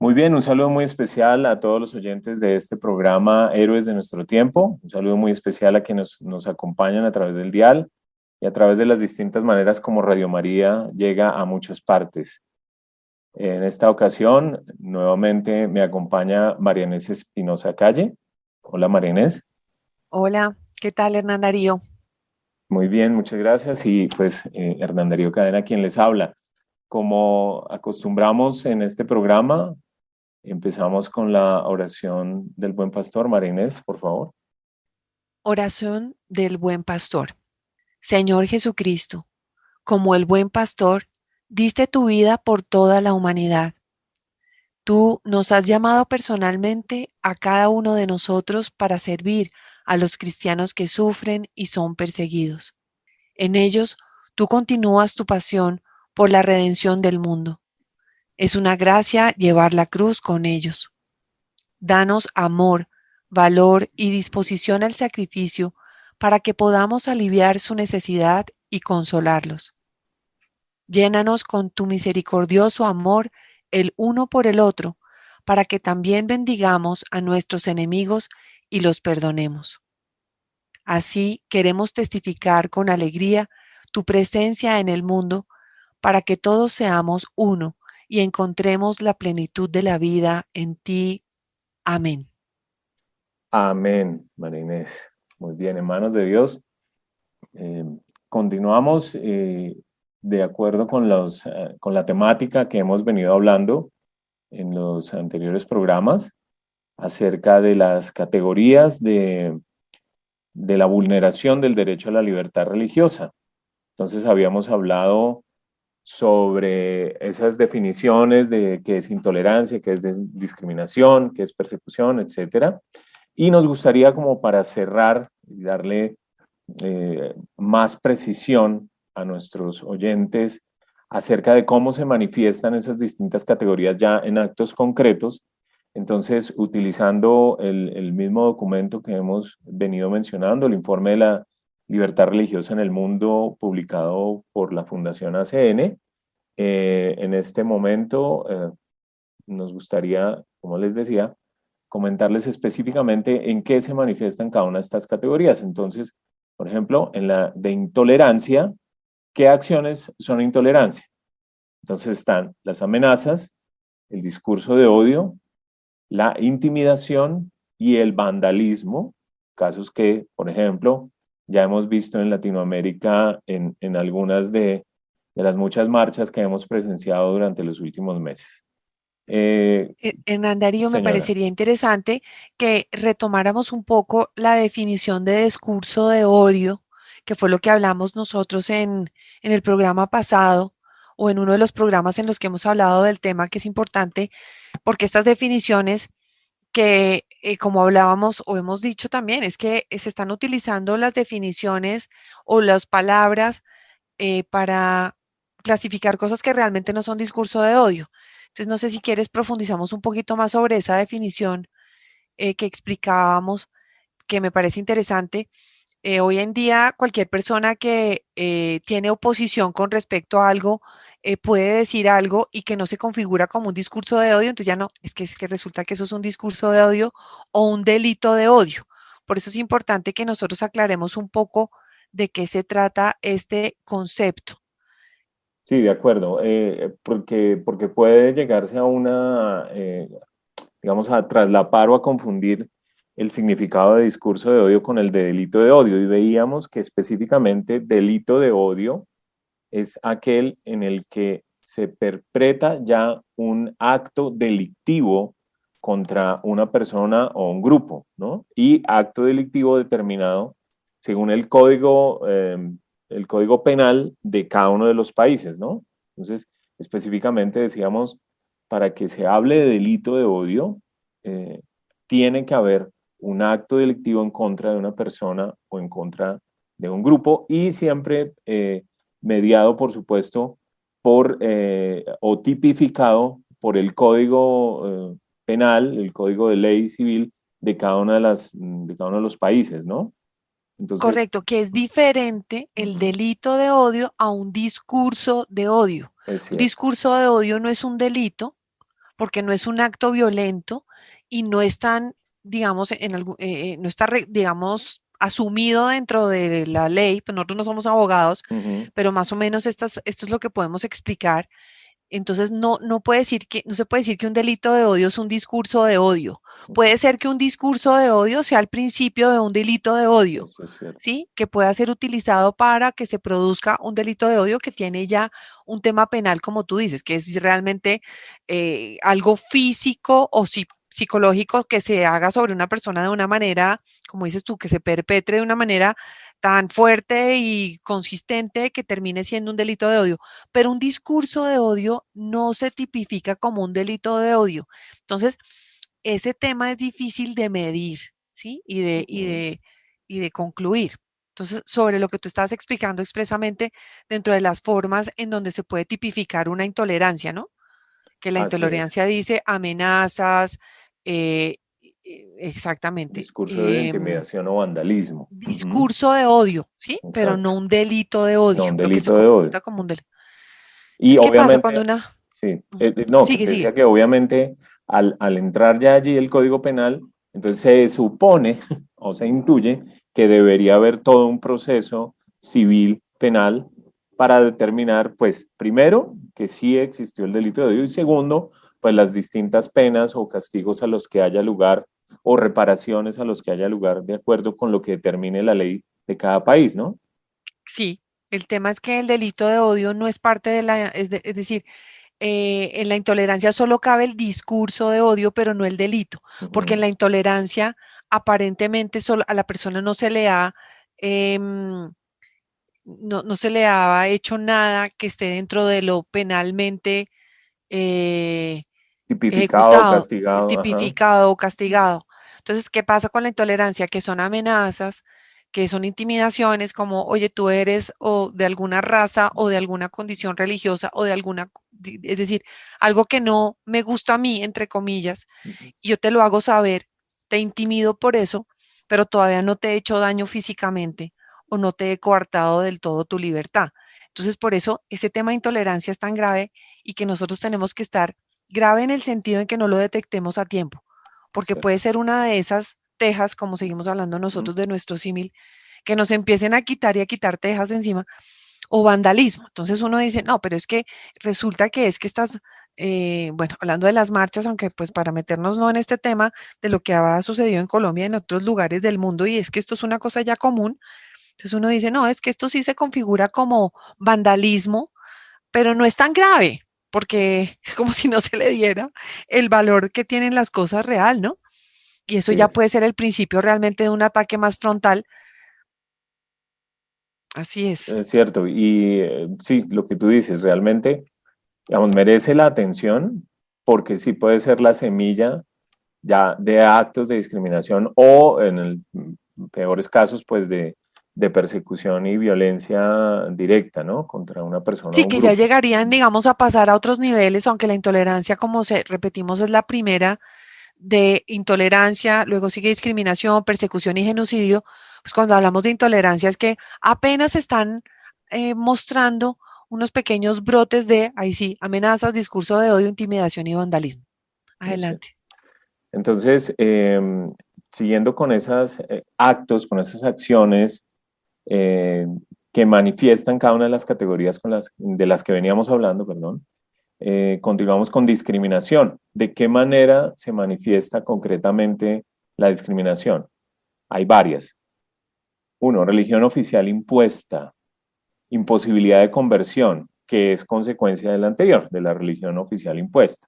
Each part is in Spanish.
Muy bien, un saludo muy especial a todos los oyentes de este programa Héroes de nuestro tiempo. Un saludo muy especial a quienes nos acompañan a través del dial y a través de las distintas maneras como Radio María llega a muchas partes. En esta ocasión, nuevamente me acompaña María Inés Espinosa Calle. Hola María Inés. Hola, ¿qué tal, Hernán Darío? Muy bien, muchas gracias. Y pues Hernán Darío Cadena, quien les habla. Como acostumbramos en este programa, empezamos con la oración del buen pastor. María Inés, por favor. Oración del buen pastor. Señor Jesucristo, como el buen pastor, diste tu vida por toda la humanidad. Tú nos has llamado personalmente a cada uno de nosotros para servir a los cristianos que sufren y son perseguidos. En ellos, tú continúas tu pasión por la redención del mundo. Es una gracia llevar la cruz con ellos. Danos amor, valor y disposición al sacrificio para que podamos aliviar su necesidad y consolarlos. Llénanos con tu misericordioso amor el uno por el otro, para que también bendigamos a nuestros enemigos y los perdonemos. Así queremos testificar con alegría tu presencia en el mundo, para que todos seamos uno y encontremos la plenitud de la vida en ti. Amén. Amén, María Inés. Muy bien, en manos de Dios. Eh, Continuamos de acuerdo con la temática que hemos venido hablando en los anteriores programas acerca de las categorías de la vulneración del derecho a la libertad religiosa. Entonces habíamos hablado sobre esas definiciones de qué es intolerancia, qué es discriminación, qué es persecución, etcétera. Y nos gustaría como para cerrar y darle más precisión a nuestros oyentes acerca de cómo se manifiestan esas distintas categorías ya en actos concretos. Entonces, utilizando el mismo documento que hemos venido mencionando, el informe de la libertad religiosa en el mundo publicado por la Fundación ACN, en este momento nos gustaría, como les decía, comentarles específicamente en qué se manifiestan cada una de estas categorías. Entonces, por ejemplo, en la de intolerancia, ¿qué acciones son intolerancia? Entonces están las amenazas, el discurso de odio, la intimidación y el vandalismo, casos que, por ejemplo, ya hemos visto en Latinoamérica en algunas de las muchas marchas que hemos presenciado durante los últimos meses. Eh, Hernán Darío, me Señora. parecería interesante que retomáramos un poco la definición de discurso de odio, que fue lo que hablamos nosotros en el programa pasado o en uno de los programas en los que hemos hablado del tema, que es importante, porque estas definiciones que, como hablábamos o hemos dicho también, es que se están utilizando las definiciones o las palabras para clasificar cosas que realmente no son discurso de odio. Entonces, no sé si quieres profundizamos un poquito más sobre esa definición que explicábamos, que me parece interesante. Hoy en día, cualquier persona que tiene oposición con respecto a algo puede decir algo y que no se configura como un discurso de odio, entonces ya no, es que resulta que eso es un discurso de odio o un delito de odio. Por eso es importante que nosotros aclaremos un poco de qué se trata este concepto. Sí, de acuerdo, porque puede llegarse a digamos, a traslapar o a confundir el significado de discurso de odio con el de delito de odio. Y veíamos que específicamente delito de odio es aquel en el que se perpetra ya un acto delictivo contra una persona o un grupo, ¿no? Y acto delictivo determinado según el código penal de cada uno de los países, ¿no? Entonces, específicamente decíamos, para que se hable de delito de odio, eh, tiene que haber un acto delictivo en contra de una persona o en contra de un grupo y siempre mediado, por supuesto, o tipificado por el código penal, el código de ley civil de cada uno de los países, ¿no? Entonces, Correcto, que es diferente uh el -huh, delito de odio a un discurso de odio. es Un cierto. discurso de odio no es un delito, porque no es un acto violento y no es tan, digamos, no está, digamos, asumido dentro de la ley, pues nosotros no somos abogados, Ujú, pero más o menos esto es lo que podemos explicar. Entonces, no puede decir no se puede decir que un delito de odio es un discurso de odio. ujú. Puede ser que un discurso de odio sea el principio de un delito de odio, Eso es cierto. ¿sí? Que pueda ser utilizado para que se produzca un delito de odio que tiene ya un tema penal, como tú dices, que es realmente algo físico o psicológico que se haga sobre una persona de una manera, como dices tú, que se perpetre de una manera tan fuerte y consistente que termine siendo un delito de odio. Pero un discurso de odio no se tipifica como un delito de odio. Entonces, ese tema es difícil de medir, ¿sí? Ujú. Y de concluir. Entonces, sobre lo que tú estás explicando expresamente dentro de las formas en donde se puede tipificar una intolerancia, ¿no? Que la Así es. intolerancia dice amenazas, exactamente, Discurso de intimidación o vandalismo. Ujú. discurso de odio, ¿sí? Pero no Exacto. un delito de No odio, un lo que se delito de odio. computa como un delito. Y Entonces, ¿qué pasa cuando obviamente, una... sí, Ujú. no, que Sigue, te sigue. decía que obviamente al entrar ya allí el Código Penal, entonces se supone o se intuye que debería haber todo un proceso civil penal para determinar, pues, primero, que sí existió el delito de odio y segundo, pues las distintas penas o castigos a los que haya lugar o reparaciones a los que haya lugar de acuerdo con lo que determine la ley de cada país, ¿no? Sí, el tema es que el delito de odio no es parte de es decir, en la intolerancia solo cabe el discurso de odio, pero no el delito, porque en Ujú. la intolerancia aparentemente solo a la persona no se le ha, em, no se le ha hecho nada que esté dentro de lo penalmente eh, Tipificado, ejecutado, castigado, ajá. tipificado o castigado. Entonces, ¿qué pasa con la intolerancia? Que son amenazas, que son intimidaciones como, oye, tú eres o de alguna raza o de alguna condición religiosa o de alguna, es decir, algo que no me gusta a mí, entre comillas, Ujú. y yo te lo hago saber, te intimido por eso, pero todavía no te he hecho daño físicamente o no te he coartado del todo tu libertad. Entonces, por eso ese tema de intolerancia es tan grave y que nosotros tenemos que estar grave en el sentido en que no lo detectemos a tiempo, porque puede Cierto. ser una de esas tejas, como seguimos hablando Ujú. nosotros de nuestro símil, que nos empiecen a quitar y a quitar tejas de encima, o vandalismo. Entonces uno dice, no, pero es que resulta que es que estás, bueno, hablando de las marchas, aunque pues para meternos no en este tema de lo que ha sucedido en Colombia y en otros lugares del mundo, y es que esto es una cosa ya común, entonces uno dice, no, es que esto sí se configura como vandalismo, pero no es tan grave, porque es como si no se le diera el valor que tienen las cosas real, ¿no? Y eso Sí, ya puede ser el principio realmente de un ataque más frontal. Así es. es cierto. Y sí, lo que tú dices, realmente, digamos, merece la atención porque sí puede ser la semilla ya de actos de discriminación o en el peores casos, pues de persecución y violencia directa, ¿no? Contra una persona o Sí, un que ya grupo. llegarían, digamos, a pasar a otros niveles, aunque la intolerancia, como repetimos, es la primera de intolerancia, luego sigue discriminación, persecución y genocidio. Pues cuando hablamos de intolerancia es que apenas están mostrando unos pequeños brotes de, ahí sí, amenazas, discurso de odio, intimidación y vandalismo. Es cierto. Adelante. Entonces, siguiendo con esos actos, con esas acciones eh, que manifiestan cada una de las categorías de las que veníamos hablando, perdón, continuamos con discriminación. ¿De qué manera se manifiesta concretamente la discriminación? Hay varias. Uno, religión oficial impuesta, imposibilidad de conversión, que es consecuencia de la anterior, de la religión oficial impuesta.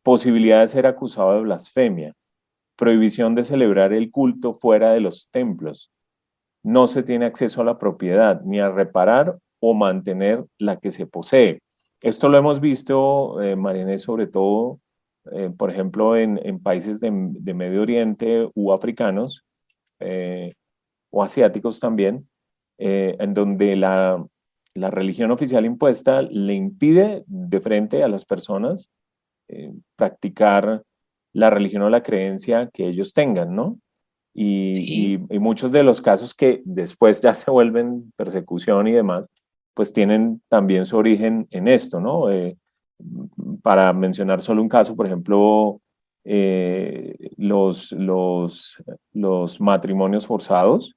Posibilidad de ser acusado de blasfemia, prohibición de celebrar el culto fuera de los templos. No se tiene acceso a la propiedad, ni a reparar o mantener la que se posee. Esto lo hemos visto, Marianne, sobre todo, por ejemplo, en países de Medio Oriente u africanos eh, o asiáticos también, en donde la religión oficial impuesta le impide de frente a las personas practicar la religión o la creencia que ellos tengan, ¿no? Sí, Y muchos de los casos que después ya se vuelven persecución y demás, pues tienen también su origen en esto, ¿no? para mencionar solo un caso, por ejemplo, los matrimonios forzados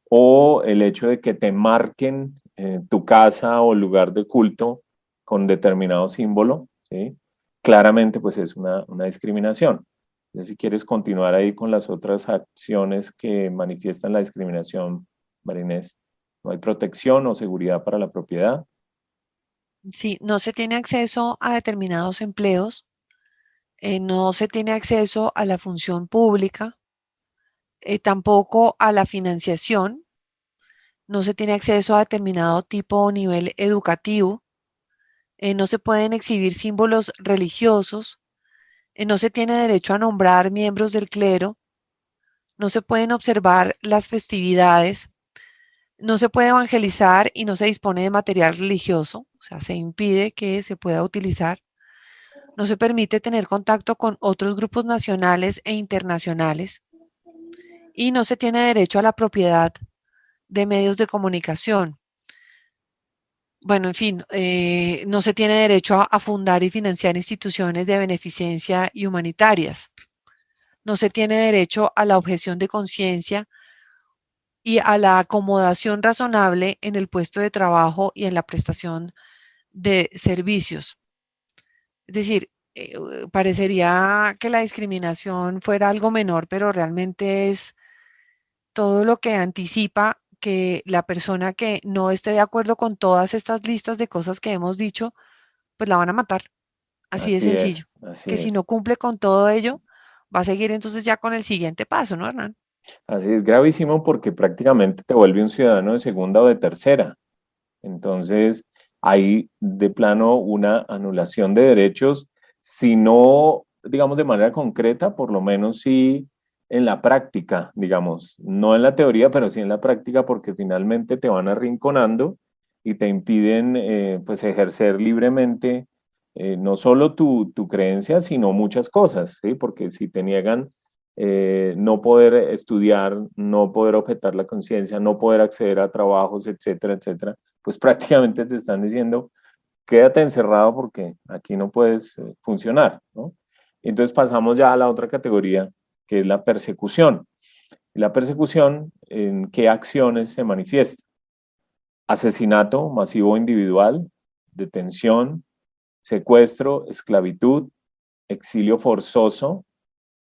o el hecho de que te marquen tu casa o lugar de culto con determinado símbolo, ¿sí? Claramente pues es una discriminación. Entonces, si quieres continuar ahí con las otras acciones que manifiestan la discriminación, Marinés, no hay protección o seguridad para la propiedad. Sí, no se tiene acceso a determinados empleos, no se tiene acceso a la función pública, tampoco a la financiación, no se tiene acceso a determinado tipo o nivel educativo, no se pueden exhibir símbolos religiosos, no se tiene derecho a nombrar miembros del clero, no se pueden observar las festividades, no se puede evangelizar y no se dispone de material religioso, o sea, se impide que se pueda utilizar. No se permite tener contacto con otros grupos nacionales e internacionales y no se tiene derecho a la propiedad de medios de comunicación. Bueno, en fin, no se tiene derecho a fundar y financiar instituciones de beneficencia y humanitarias. No se tiene derecho a la objeción de conciencia y a la acomodación razonable en el puesto de trabajo y en la prestación de servicios. Es decir, parecería que la discriminación fuera algo menor, pero realmente es todo lo que anticipa que la persona que no esté de acuerdo con todas estas listas de cosas que hemos dicho, pues la van a matar. Así de Así es, sencillo. así Que si es. no cumple con todo ello, va a seguir entonces ya con el siguiente paso, ¿no, Hernán? Así es gravísimo porque prácticamente te vuelve un ciudadano de segunda o de tercera. Entonces, hay de plano una anulación de derechos, si no, digamos, de manera concreta, por lo menos sí en la práctica, digamos, no en la teoría, pero sí en la práctica, porque finalmente te van arrinconando y te impiden, pues, ejercer libremente no solo tu creencia, sino muchas cosas, ¿sí? Porque si te niegan no poder estudiar, no poder objetar la conciencia, no poder acceder a trabajos, etcétera, etcétera, pues prácticamente te están diciendo, quédate encerrado porque aquí no puedes funcionar, ¿no? Entonces pasamos ya a la otra categoría, que es la persecución. La persecución, ¿en qué acciones se manifiesta? Asesinato masivo individual, detención, secuestro, esclavitud, exilio forzoso,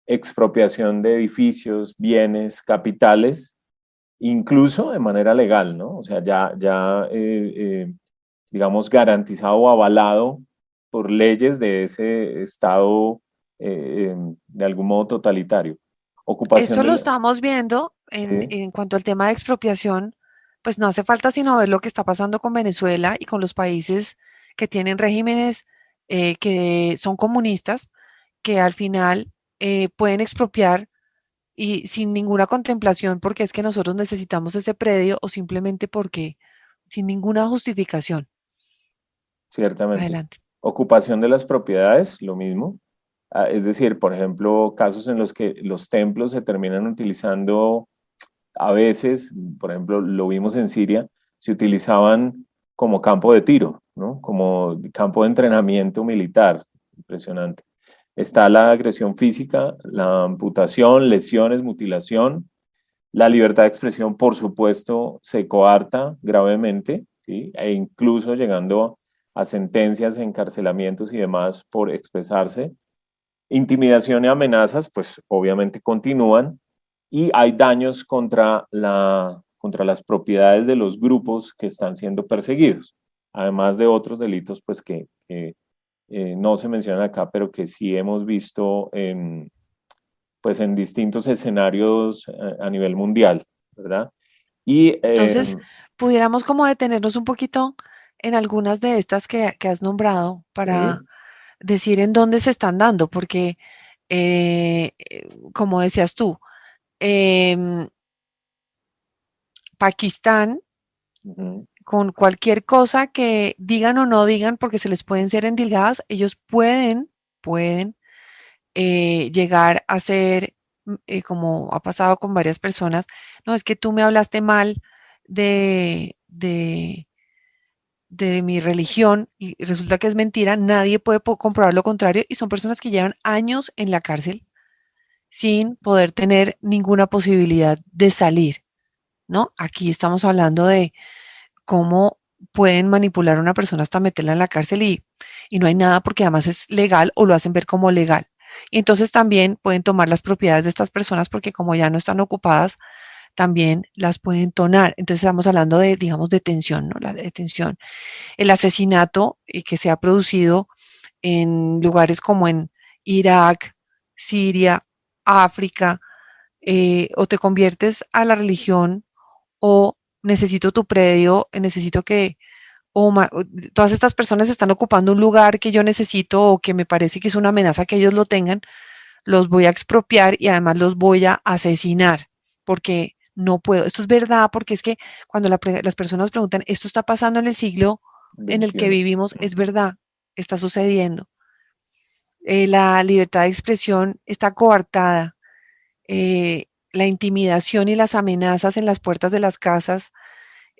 expropiación de edificios, bienes, capitales, incluso de manera legal, ¿no? O sea, digamos, garantizado o avalado por leyes de ese Estado de algún modo totalitario. Ocupación Eso de lo la... estamos viendo Sí, en cuanto al tema de expropiación, pues no hace falta sino ver lo que está pasando con Venezuela y con los países que tienen regímenes que son comunistas, que al final pueden expropiar y sin ninguna contemplación porque es que nosotros necesitamos ese predio o simplemente porque sin ninguna justificación. ciertamente. Adelante. Ocupación de las propiedades, lo mismo. Es decir, por ejemplo, casos en los que los templos se terminan utilizando a veces, por ejemplo, lo vimos en Siria, se utilizaban como campo de tiro, ¿no? Como campo de entrenamiento militar. Impresionante. Está la agresión física, la amputación, lesiones, mutilación. La libertad de expresión, por supuesto, se coarta gravemente, ¿sí? E incluso llegando a sentencias, encarcelamientos y demás por expresarse. Intimidación y amenazas, pues obviamente continúan y hay daños contra las propiedades de los grupos que están siendo perseguidos, además de otros delitos pues que no se mencionan acá, pero que sí hemos visto pues en distintos escenarios a nivel mundial, ¿verdad? Y Entonces, pudiéramos como detenernos un poquito en algunas de estas que has nombrado para sí, decir en dónde se están dando, porque, como decías tú, em, Pakistán, uh-huh, con cualquier cosa que digan o no digan, porque se les pueden ser endilgadas, ellos pueden llegar a ser, como ha pasado con varias personas, no, es que tú me hablaste mal de de mi religión y resulta que es mentira, nadie puede comprobar lo contrario y son personas que llevan años en la cárcel sin poder tener ninguna posibilidad de salir, ¿no? Aquí estamos hablando de cómo pueden manipular a una persona hasta meterla en la cárcel y no hay nada porque además es legal o lo hacen ver como legal. Y entonces también pueden tomar las propiedades de estas personas porque como ya no están ocupadas, también las pueden tonar. Entonces estamos hablando de, digamos, detención, ¿no? La detención. El asesinato que se ha producido en lugares como en Irak, Siria, África, o te conviertes a la religión o necesito tu predio, necesito que, o todas estas personas están ocupando un lugar que yo necesito o que me parece que es una amenaza que ellos lo tengan, los voy a expropiar y además los voy a asesinar porque no puedo. Esto es verdad porque es que cuando las personas preguntan, ¿esto está pasando en el siglo en el que 21. vivimos? Es verdad, está sucediendo. La libertad de expresión está coartada. La intimidación y las amenazas en las puertas de las casas.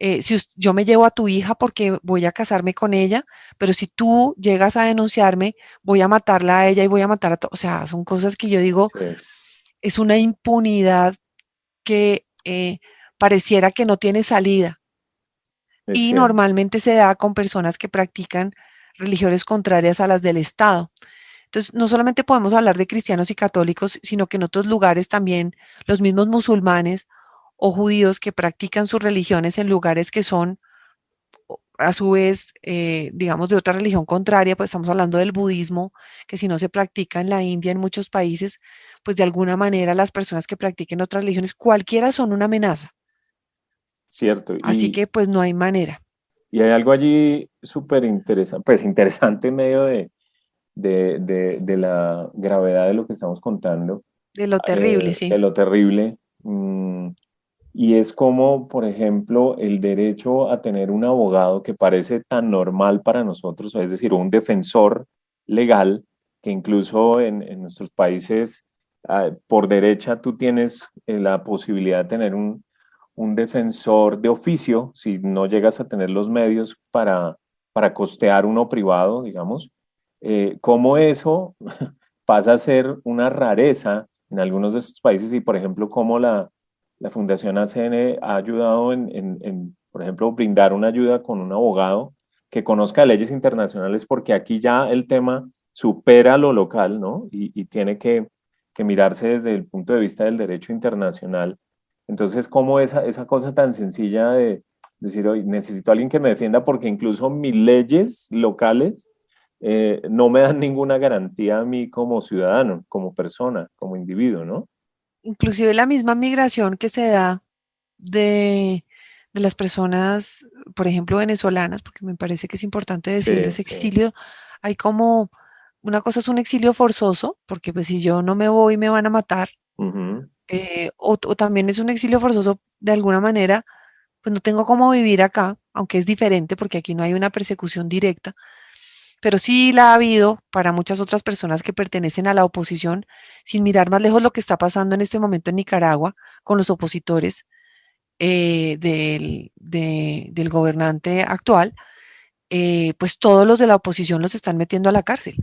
Si yo me llevo a tu hija porque voy a casarme con ella, pero si tú llegas a denunciarme, voy a matarla a ella y voy a matar a todos. O sea, son cosas que yo digo, Pues, es una impunidad que pareciera que no tiene salida es y cierto. normalmente se da con personas que practican religiones contrarias a las del Estado. Entonces, no solamente podemos hablar de cristianos y católicos, sino que en otros lugares también los mismos musulmanes o judíos que practican sus religiones en lugares que son a su vez, digamos, de otra religión contraria, pues estamos hablando del budismo, que si no se practica en la India, en muchos países, pues de alguna manera las personas que practiquen otras religiones, cualquiera son una amenaza. Cierto. Así que pues no hay manera Y hay algo allí súper interesante, pues interesante en medio de la gravedad de lo que estamos contando, de lo terrible, de sí. lo terrible. Y es como, por ejemplo, el derecho a tener un abogado que parece tan normal para nosotros, es decir, un defensor legal, que incluso en nuestros países, por derecha, tú tienes la posibilidad de tener un defensor de oficio, si no llegas a tener los medios para costear uno privado, digamos. Cómo eso pasa a ser una rareza en algunos de estos países y, por ejemplo, cómo la Fundación ACN ha ayudado por ejemplo, brindar una ayuda con un abogado que conozca leyes internacionales, porque aquí ya el tema supera lo local, ¿no? Y tiene que mirarse desde el punto de vista del derecho internacional. Entonces, ¿cómo esa cosa tan sencilla de decir, hoy necesito a alguien que me defienda porque incluso mis leyes locales no me dan ninguna garantía a mí como ciudadano, como persona, como individuo, ¿no? Inclusive la misma migración que se da de, de las personas, por ejemplo, venezolanas, porque me parece que es importante decirlo, Sí, ese sí. exilio, hay como, una cosa es un exilio forzoso, porque pues si yo no me voy me van a matar, Ujú. o también es un exilio forzoso de alguna manera, pues no tengo cómo vivir acá, aunque es diferente porque aquí no hay una persecución directa, pero sí la ha habido para muchas otras personas que pertenecen a la oposición, sin mirar más lejos lo que está pasando en este momento en Nicaragua con los opositores del gobernante actual, pues todos los de la oposición los están metiendo a la cárcel.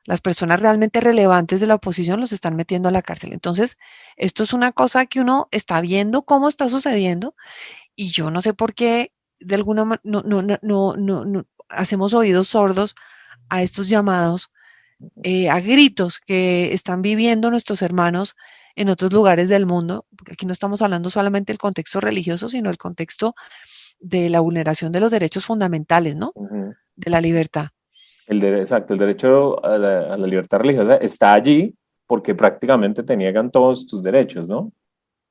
Las personas realmente relevantes de la oposición los están metiendo a la cárcel. Entonces, esto es una cosa que uno está viendo cómo está sucediendo y yo no sé por qué de alguna manera no hacemos oídos sordos a estos llamados, a gritos que están viviendo nuestros hermanos en otros lugares del mundo, porque aquí no estamos hablando solamente del contexto religioso, sino el contexto de la vulneración de los derechos fundamentales, ¿no? Ujú. De la libertad. Exacto, el derecho a la libertad religiosa está allí porque prácticamente te niegan todos tus derechos, ¿no?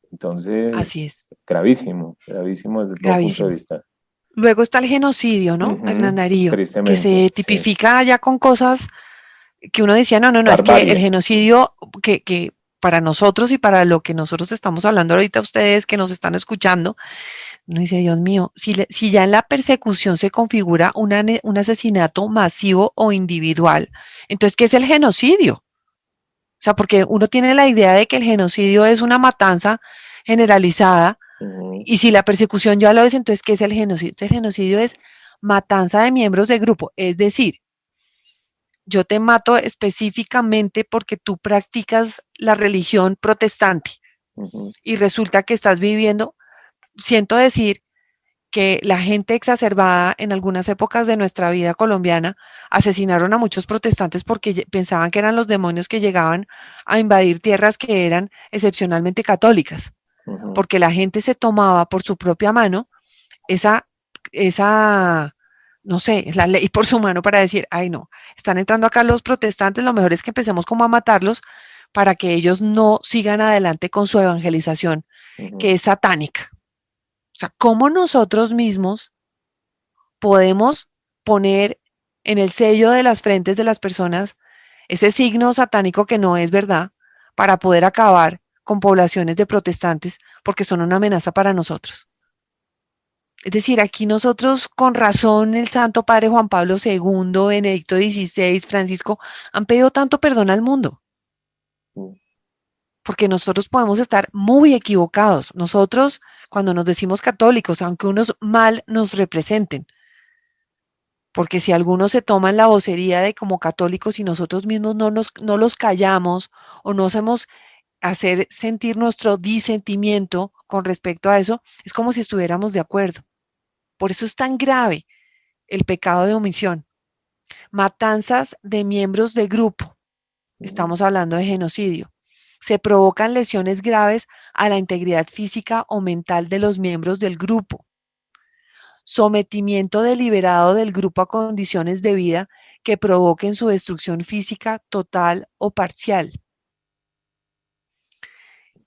Así Entonces, es, gravísimo desde todo punto de gravísimo. vista. Luego está el genocidio, ¿no? Hernán Ujú. Darío, que Tristemente, se sí. tipifica ya con cosas que uno decía, no, es que el Barbarie. genocidio que para nosotros y para lo que nosotros estamos hablando ahorita, ustedes que nos están escuchando, uno dice, Dios mío, si ya en la persecución se configura un asesinato masivo o individual, entonces, ¿qué es el genocidio? O sea, porque uno tiene la idea de que el genocidio es una matanza generalizada Ujú. y si la persecución ya lo es, entonces, ¿qué es el genocidio? Entonces, el genocidio es matanza de miembros de grupo, es decir, yo te mato específicamente porque tú practicas la religión protestante y resulta que estás viviendo, siento decir, que la gente exacerbada en algunas épocas de nuestra vida colombiana asesinaron a muchos protestantes porque pensaban que eran los demonios que llegaban a invadir tierras que eran excepcionalmente católicas, porque la gente se tomaba por su propia mano esa, no sé, es la ley por su mano para decir, ay no, están entrando acá los protestantes, lo mejor es que empecemos como a matarlos para que ellos no sigan adelante con su evangelización, que es satánica. O sea, ¿cómo nosotros mismos podemos poner en el sello de las frentes de las personas ese signo satánico que no es verdad para poder acabar con poblaciones de protestantes porque son una amenaza para nosotros? Es decir, aquí nosotros con razón el Santo Padre Juan Pablo II, Benedicto XVI, Francisco han pedido tanto perdón al mundo, porque nosotros podemos estar muy equivocados. Nosotros, cuando nos decimos católicos, aunque unos mal nos representen, porque si algunos se toman la vocería de como católicos y nosotros mismos no los callamos o no hacemos hacer sentir nuestro disentimiento con respecto a eso, es como si estuviéramos de acuerdo. Por eso es tan grave el pecado de omisión. Matanzas de miembros de grupo. Estamos hablando de genocidio. Se provocan lesiones graves a la integridad física o mental de los miembros del grupo. Sometimiento deliberado del grupo a condiciones de vida que provoquen su destrucción física total o parcial.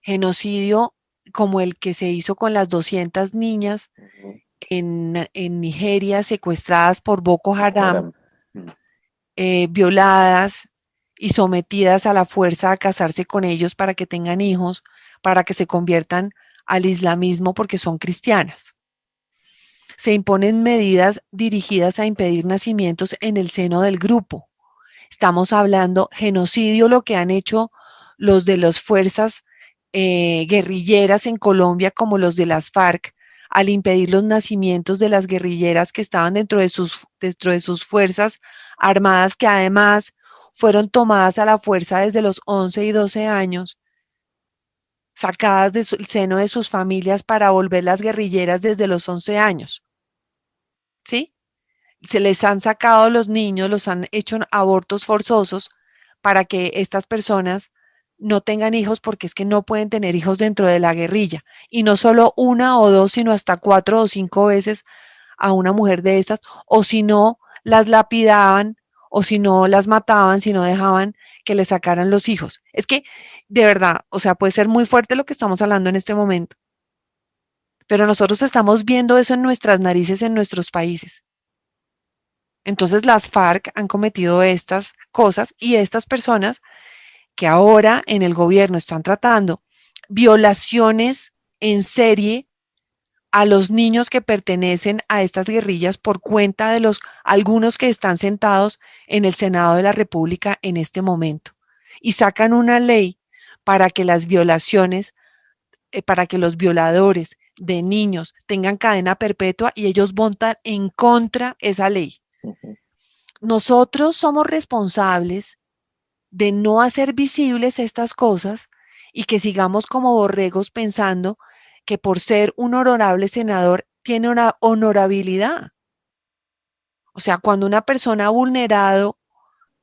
Genocidio como el que se hizo con las 200 niñas en Nigeria secuestradas por Boko Haram, violadas y sometidas a la fuerza a casarse con ellos para que tengan hijos, para que se conviertan al islamismo porque son cristianas. Se imponen medidas dirigidas a impedir nacimientos en el seno del grupo. Estamos hablando genocidio, lo que han hecho los de las fuerzas guerrilleras en Colombia, como los de las FARC, al impedir los nacimientos de las guerrilleras que estaban dentro de sus fuerzas armadas, que además fueron tomadas a la fuerza desde los 11 y 12 años, sacadas del seno de sus familias para volverlas guerrilleras desde los 11 años. ¿Sí? Se les han sacado los niños, los han hecho abortos forzosos para que estas personas no tengan hijos porque es que no pueden tener hijos dentro de la guerrilla. Y no solo una o dos, sino hasta 4 o 5 veces a una mujer de estas, o si no, las lapidaban, o si no, las mataban, si no dejaban que les sacaran los hijos. Es que, de verdad, o sea, puede ser muy fuerte lo que estamos hablando en este momento, pero nosotros estamos viendo eso en nuestras narices, en nuestros países. Entonces las FARC han cometido estas cosas y estas personas que ahora en el gobierno están tratando violaciones en serie a los niños que pertenecen a estas guerrillas por cuenta de algunos que están sentados en el Senado de la República en este momento. Y sacan una ley para que las violaciones, para que los violadores de niños tengan cadena perpetua y ellos votan en contra esa ley. Nosotros somos responsables de no hacer visibles estas cosas y que sigamos como borregos pensando que por ser un honorable senador tiene una honorabilidad. O sea, cuando una persona ha vulnerado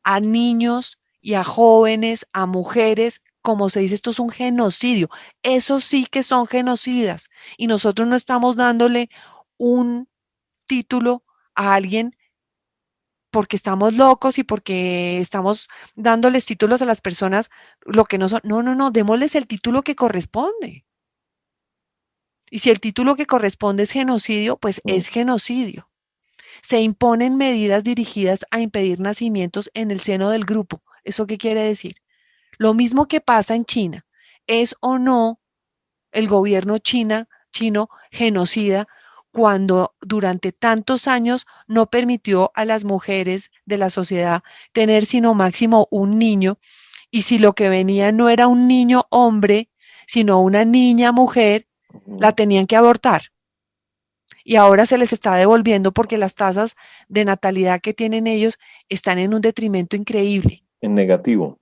a niños y a jóvenes, a mujeres, como se dice, esto es un genocidio. Eso sí que son genocidas. Y nosotros no estamos dándole un título a alguien porque estamos locos y porque estamos dándoles títulos a las personas lo que no son. No, no, no, démosles el título que corresponde. Y si el título que corresponde es genocidio, pues es genocidio. Se imponen medidas dirigidas a impedir nacimientos en el seno del grupo. ¿Eso qué quiere decir? Lo mismo que pasa en China. ¿Es o no el gobierno chino genocida cuando durante tantos años no permitió a las mujeres de la sociedad tener sino máximo un niño? Y si lo que venía no era un niño hombre, sino una niña mujer, la tenían que abortar. y ahora se les está devolviendo porque las tasas de natalidad que tienen ellos están en un detrimento increíble. En negativo.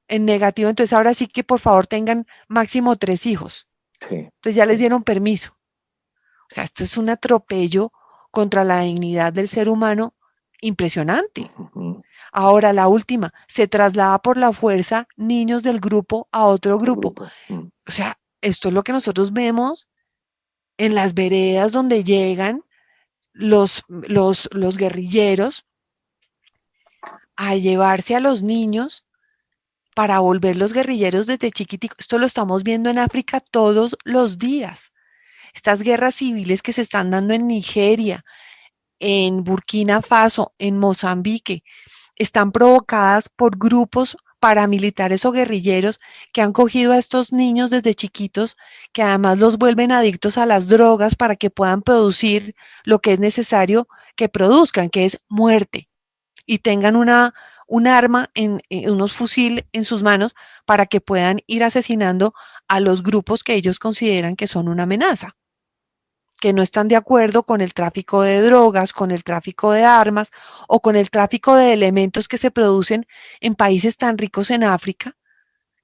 En negativo, entonces ahora sí que por favor tengan máximo 3 hijos. Sí, Entonces ya les sí. dieron permiso. O sea, esto es un atropello contra la dignidad del ser humano impresionante. Ujú. Ahora, la última, se traslada por la fuerza niños del grupo a otro Otro grupo. grupo. O sea, esto es lo que nosotros vemos en las veredas donde llegan los guerrilleros a llevarse a los niños para volverlos guerrilleros desde chiquiticos. Esto lo estamos viendo en África todos los días. Estas guerras civiles que se están dando en Nigeria, en Burkina Faso, en Mozambique, están provocadas por grupos paramilitares o guerrilleros que han cogido a estos niños desde chiquitos, que además los vuelven adictos a las drogas para que puedan producir lo que es necesario que produzcan, que es muerte, y tengan un arma, unos fusil en sus manos para que puedan ir asesinando a los grupos que ellos consideran que son una amenaza, que no están de acuerdo con el tráfico de drogas, con el tráfico de armas o con el tráfico de elementos que se producen en países tan ricos en África,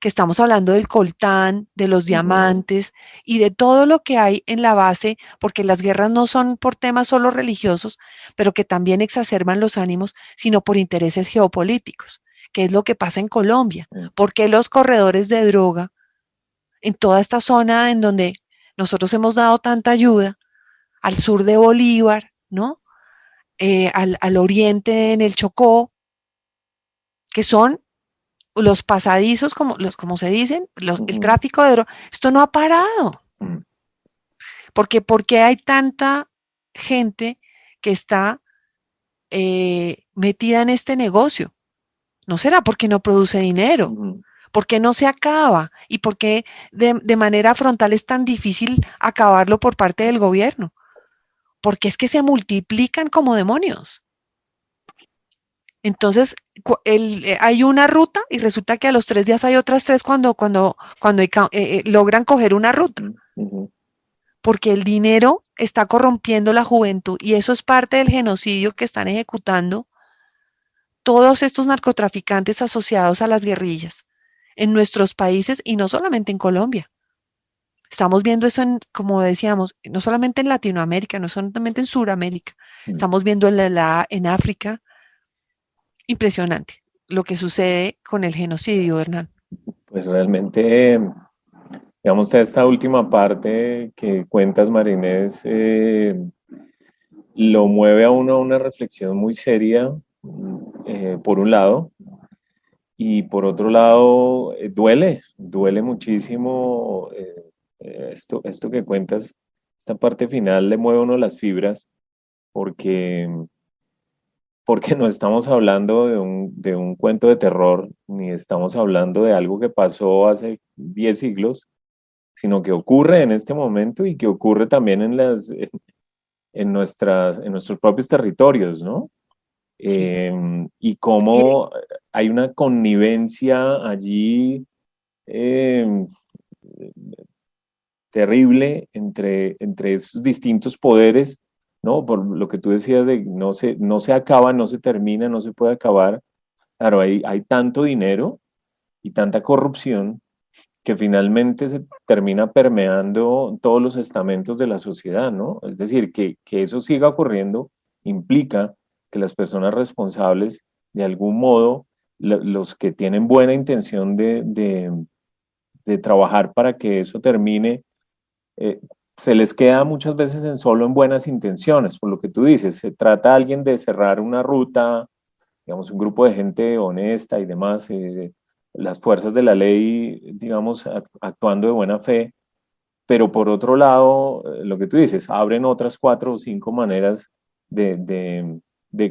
que estamos hablando del coltán, de los Ujú. diamantes y de todo lo que hay en la base, porque las guerras no son por temas solo religiosos, pero que también exacerban los ánimos, sino por intereses geopolíticos, que es lo que pasa en Colombia. Sí. ¿Por qué los corredores de droga en toda esta zona en donde nosotros hemos dado tanta ayuda, al sur de Bolívar, ¿no? Al oriente en el Chocó, que son los pasadizos, como se dicen, el Ujú. tráfico de drogas, esto no ha parado. Mm. Porque hay tanta gente que está metida en este negocio? ¿No será porque no produce dinero? Ujú. ¿Por qué no se acaba? ¿Y por qué de manera frontal es tan difícil acabarlo por parte del gobierno? Porque es que se multiplican como demonios. Entonces, hay una ruta y resulta que a los 3 días hay otras 3 cuando logran coger una ruta, Ujú. Ujú. porque el dinero está corrompiendo la juventud y eso es parte del genocidio que están ejecutando todos estos narcotraficantes asociados a las guerrillas en nuestros países y no solamente en Colombia. Estamos viendo eso como decíamos, no solamente en Latinoamérica, no solamente en Sudamérica, Mm. estamos viendo en África. Impresionante lo que sucede con el genocidio, Hernán. Pues realmente, digamos, esta última parte que cuentas, Marinés, lo mueve a uno a una reflexión muy seria, por un lado, y por otro lado, duele muchísimo, esto que cuentas, esta parte final le mueve a uno las fibras, porque, porque no estamos hablando de un cuento de terror, ni estamos hablando de algo que pasó hace 10 siglos, sino que ocurre en este momento y que ocurre también en nuestros propios territorios, ¿no? Sí. Y Y, cómo hay una connivencia allí, eh, terrible entre esos distintos poderes, ¿no? Por lo que tú decías de no se acaba, no se termina, no se puede acabar. Claro, hay tanto dinero y tanta corrupción que finalmente se termina permeando todos los estamentos de la sociedad, ¿no? Es decir, que eso siga ocurriendo implica que las personas responsables, de algún modo, los que tienen buena intención de trabajar para que eso termine, eh, se les queda muchas veces en solo en buenas intenciones, por lo que tú dices, se trata a alguien de cerrar una ruta, digamos, un grupo de gente honesta y demás, las fuerzas de la ley, digamos, actuando de buena fe, pero por otro lado, lo que tú dices, abren otras 4 o 5 maneras de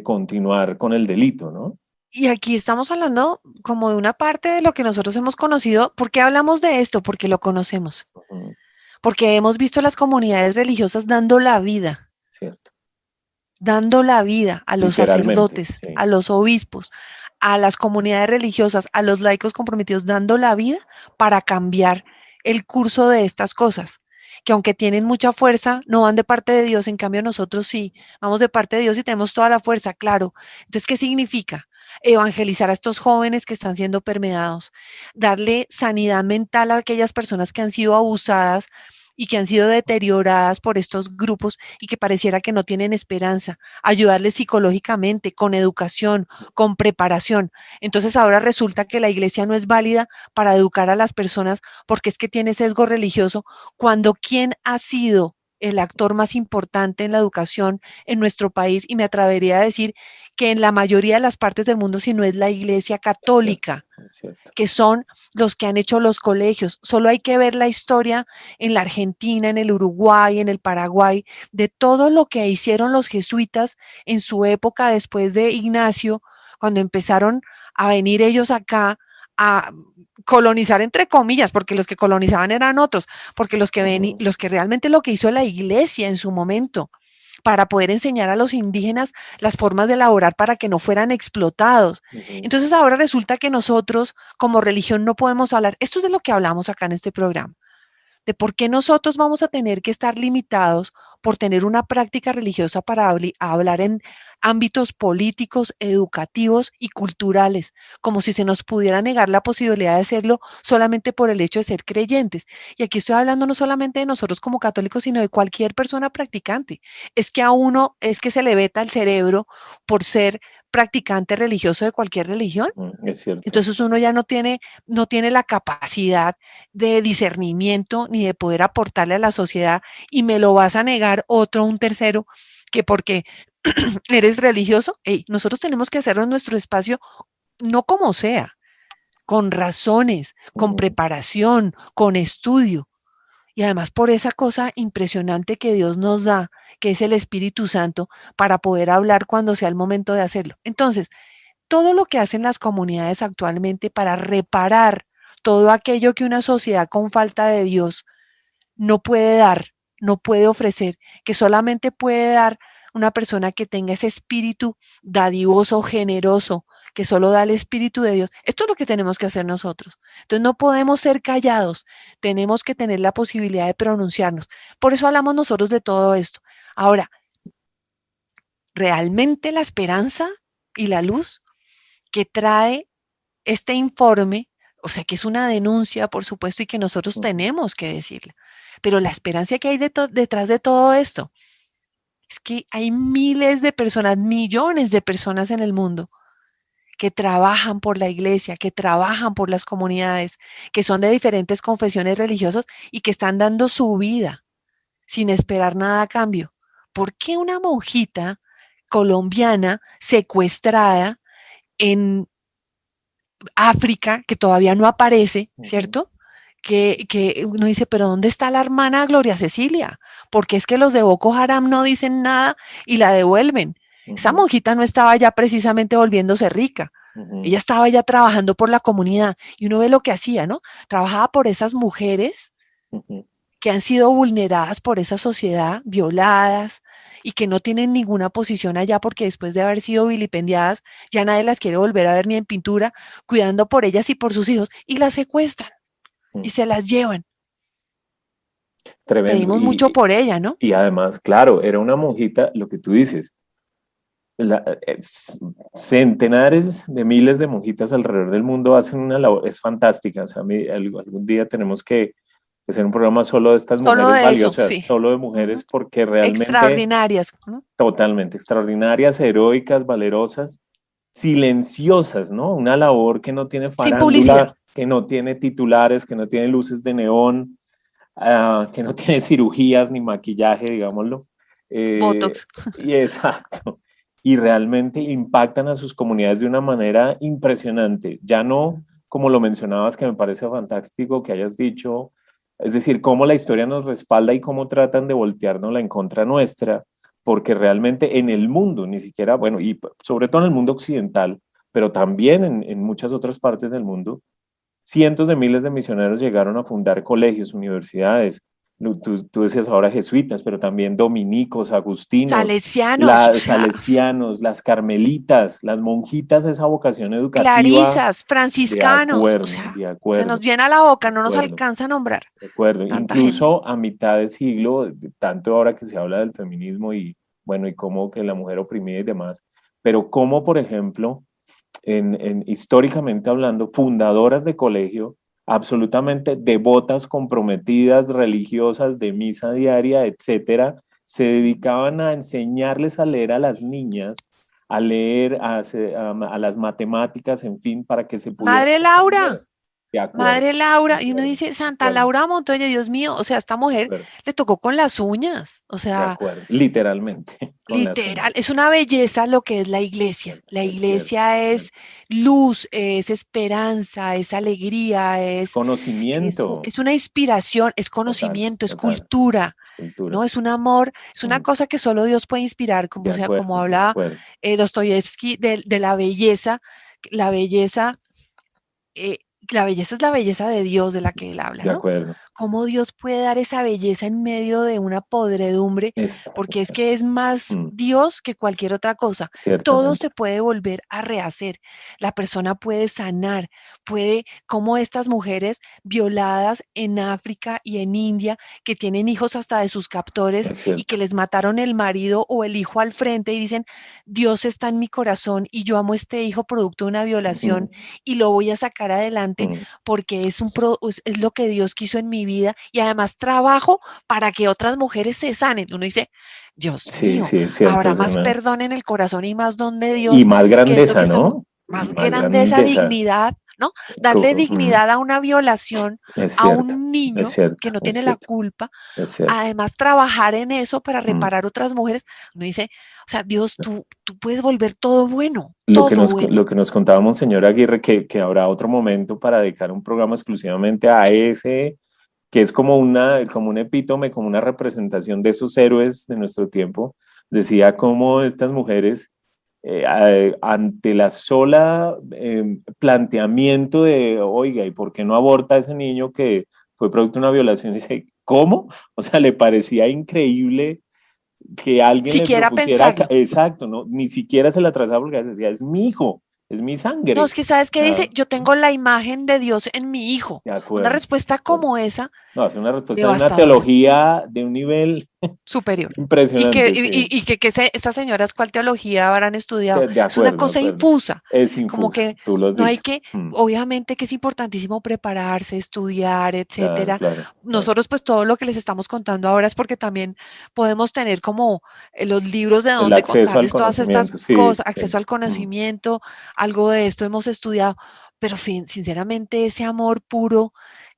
continuar con el delito, ¿no? y aquí estamos hablando como de una parte de lo que nosotros hemos conocido. ¿Por qué hablamos de esto? Porque lo conocemos. Ujú. Porque hemos visto a las comunidades religiosas Cierto, dando la vida a los literalmente, sacerdotes, sí. a los obispos, a las comunidades religiosas, a los laicos comprometidos, dando la vida para cambiar el curso de estas cosas, que aunque tienen mucha fuerza, no van de parte de Dios, en cambio nosotros sí, vamos de parte de Dios y tenemos toda la fuerza, claro. Entonces, ¿qué significa? Evangelizar a estos jóvenes que están siendo permeados, darle sanidad mental a aquellas personas que han sido abusadas y que han sido deterioradas por estos grupos y que pareciera que no tienen esperanza, ayudarles psicológicamente, con educación, con preparación. Entonces ahora resulta que la iglesia no es válida para educar a las personas porque es que tiene sesgo religioso, cuando ¿quién ha sido el actor más importante en la educación en nuestro país? Y me atrevería a decir que en la mayoría de las partes del mundo, si no es la iglesia Es cierto, católica, es cierto. que son los que han hecho los colegios. Solo hay que ver la historia en la Argentina, en el Uruguay, en el Paraguay, de todo lo que hicieron los jesuitas en su época después de Ignacio, cuando empezaron a venir ellos acá a colonizar entre comillas, porque los que colonizaban eran otros, porque los que realmente lo que hizo la iglesia en su momento para poder enseñar a los indígenas las formas de elaborar para que no fueran explotados. Entonces ahora resulta que nosotros como religión no podemos hablar. Esto es de lo que hablamos acá en este programa, de por qué nosotros vamos a tener que estar limitados por tener una práctica religiosa para hablar en ámbitos políticos, educativos y culturales, como si se nos pudiera negar la posibilidad de hacerlo solamente por el hecho de ser creyentes. Y aquí estoy hablando no solamente de nosotros como católicos, sino de cualquier persona practicante. Es que a uno es que se le veta el cerebro por ser practicante religioso de cualquier religión. Es cierto. Entonces uno ya no tiene la capacidad de discernimiento ni de poder aportarle a la sociedad, y me lo vas a negar otro, un tercero, que porque eres religioso. Ey, nosotros tenemos que hacerlo en nuestro espacio, no como sea, con razones, con preparación, con estudio. Y además por esa cosa impresionante que Dios nos da, que es el Espíritu Santo, para poder hablar cuando sea el momento de hacerlo. Entonces, todo lo que hacen las comunidades actualmente para reparar todo aquello que una sociedad con falta de Dios no puede dar, no puede ofrecer, que solamente puede dar una persona que tenga ese espíritu dadivoso, generoso, que solo da el Espíritu de Dios. Esto es lo que tenemos que hacer nosotros. Entonces no podemos ser callados, tenemos que tener la posibilidad de pronunciarnos. Por eso hablamos nosotros de todo esto. Ahora, realmente la esperanza y la luz que trae este informe, o sea, que es una denuncia, por supuesto, y que nosotros tenemos que decirla, pero la esperanza que hay detrás de todo esto es que hay miles de personas, millones de personas en el mundo que trabajan por la iglesia, que trabajan por las comunidades, que son de diferentes confesiones religiosas y que están dando su vida sin esperar nada a cambio. ¿Por qué una monjita colombiana secuestrada en África, que todavía no aparece, ¿cierto? Que uno dice, pero ¿dónde está la hermana Gloria Cecilia? Porque es que los de Boko Haram no dicen nada y la devuelven. Esa monjita no estaba ya precisamente volviéndose rica. Ella estaba ya trabajando por la comunidad y uno ve lo que hacía, ¿no? Trabajaba por esas mujeres que han sido vulneradas por esa sociedad, violadas y que no tienen ninguna posición allá porque después de haber sido vilipendiadas ya nadie las quiere volver a ver ni en pintura, cuidando por ellas y por sus hijos, y las secuestran y se las llevan. Tremendo. Pedimos mucho por ella, ¿no? Y además, claro, era una monjita, lo que tú dices, centenares de miles de monjitas alrededor del mundo hacen una labor, es fantástica. O sea, algún día tenemos que hacer un programa solo de estas Solo mujeres de eso, valiosas, sí. solo de mujeres, porque realmente Extraordinarias, ¿no? totalmente extraordinarias, heroicas, valerosas, silenciosas, ¿no? Una labor que no tiene Sin publicidad. farándula, que no tiene titulares, que no tiene luces de neón, que no tiene cirugías ni maquillaje, digámoslo. Eh, Botox. y exacto. Y realmente impactan a sus comunidades de una manera impresionante. Ya no, como lo mencionabas, que me parece fantástico que hayas dicho, es decir, cómo la historia nos respalda y cómo tratan de volteárnosla en contra nuestra, porque realmente en el mundo, ni siquiera, bueno, y sobre todo en el mundo occidental, pero también en muchas otras partes del mundo, cientos de miles de misioneros llegaron a fundar colegios, universidades, Tú decías ahora jesuitas, pero también dominicos, agustinos, salesianos, o las sea, salesianos, las carmelitas, las monjitas, esa vocación educativa. clarisas, De franciscanos, o acuerdo, sea, de se nos acuerdo, llena la de boca, no nos acuerdo, alcanza a nombrar de acuerdo. tanta gente. Incluso a mitad de siglo, tanto ahora que se habla del feminismo y bueno, y cómo que la mujer oprimida y demás, pero cómo, por ejemplo, históricamente hablando, fundadoras de colegio, absolutamente devotas, comprometidas, religiosas, de misa diaria, etcétera, se dedicaban a enseñarles a leer a las niñas, a leer, a las matemáticas, en fin, para que se pudieran Madre defender. Laura, De acuerdo, Madre de Laura, y uno acuerdo, dice, de Santa acuerdo, Laura Montoya, Dios mío, o sea, esta de mujer acuerdo, le tocó con las uñas, o de sea, acuerdo, literalmente, con las literal, uñas. es una belleza lo que es la iglesia. La Es cierto, iglesia es es cierto. luz, es esperanza, es alegría, Es es, conocimiento, es una inspiración, es total, conocimiento, es total, cultura, es cultura. ¿no? Es un amor, es una Mm, cosa que solo Dios puede inspirar, como, de o sea, como acuerdo, de habla acuerdo, Dostoyevsky de la belleza, eh, la belleza es la belleza de Dios de la que él habla, de ¿no? acuerdo. Cómo Dios puede dar esa belleza en medio de una podredumbre, porque es que es más mm, Dios que cualquier otra cosa. Todo ciertamente. se puede volver a rehacer. La persona puede sanar, puede, como estas mujeres violadas en África y en India, que tienen hijos hasta de sus captores Es y que cierto. les mataron el marido o el hijo al frente y dicen, Dios está en mi corazón y yo amo a este hijo producto de una violación Mm, y lo voy a sacar adelante mm. porque es lo que Dios quiso en mi vida y además trabajo para que otras mujeres se sanen. Uno dice, Dios Sí, mío, sí, es cierto. habrá Es más una... perdón en el corazón y más don de Y Dios más que esto que grandeza, estamos, ¿no? Y más más grandeza, grandeza. dignidad, ¿no? Darle Mm, dignidad a una violación es a cierto, un es niño cierto, que no es tiene la cierto, culpa, es cierto. además trabajar en eso para Mm. reparar otras mujeres. Uno dice, o sea, Dios, tú puedes volver todo bueno. Lo que nos contaba Monseñor Aguirre, que habrá otro momento para dedicar un programa exclusivamente a ese, que es como como un epítome, como una representación de esos héroes de nuestro tiempo. Decía cómo estas mujeres, ante la sola planteamiento de, oiga, ¿y por qué no aborta a ese niño que fue producto de una violación? Dice, ¿cómo? O sea, le parecía increíble que alguien le Siquiera propusiera, pensarlo. exacto, ¿no? Ni siquiera se la trazaba porque decía, es mi hijo, es mi No, es sangre. que sabes qué Ah, dice, yo tengo la imagen de Dios en mi hijo. Una de respuesta acuerdo. como esa, No, es una respuesta de una devastadora, teología de un nivel superior. impresionante, sí. Esas señoras cuál teología habrán estudiado. De Es una acuerdo, de cosa acuerdo. infusa, Es como infuso, que tú lo has no hay dicho. que, Mm, obviamente que es importantísimo prepararse, estudiar, claro, etcétera. claro, claro. Nosotros pues todo lo que les estamos contando ahora es porque también podemos tener como los libros de El donde acceso al contarles todas estas conocimiento, sí, cosas, sí. acceso al Mm, conocimiento, algo de esto hemos estudiado, pero sinceramente ese amor puro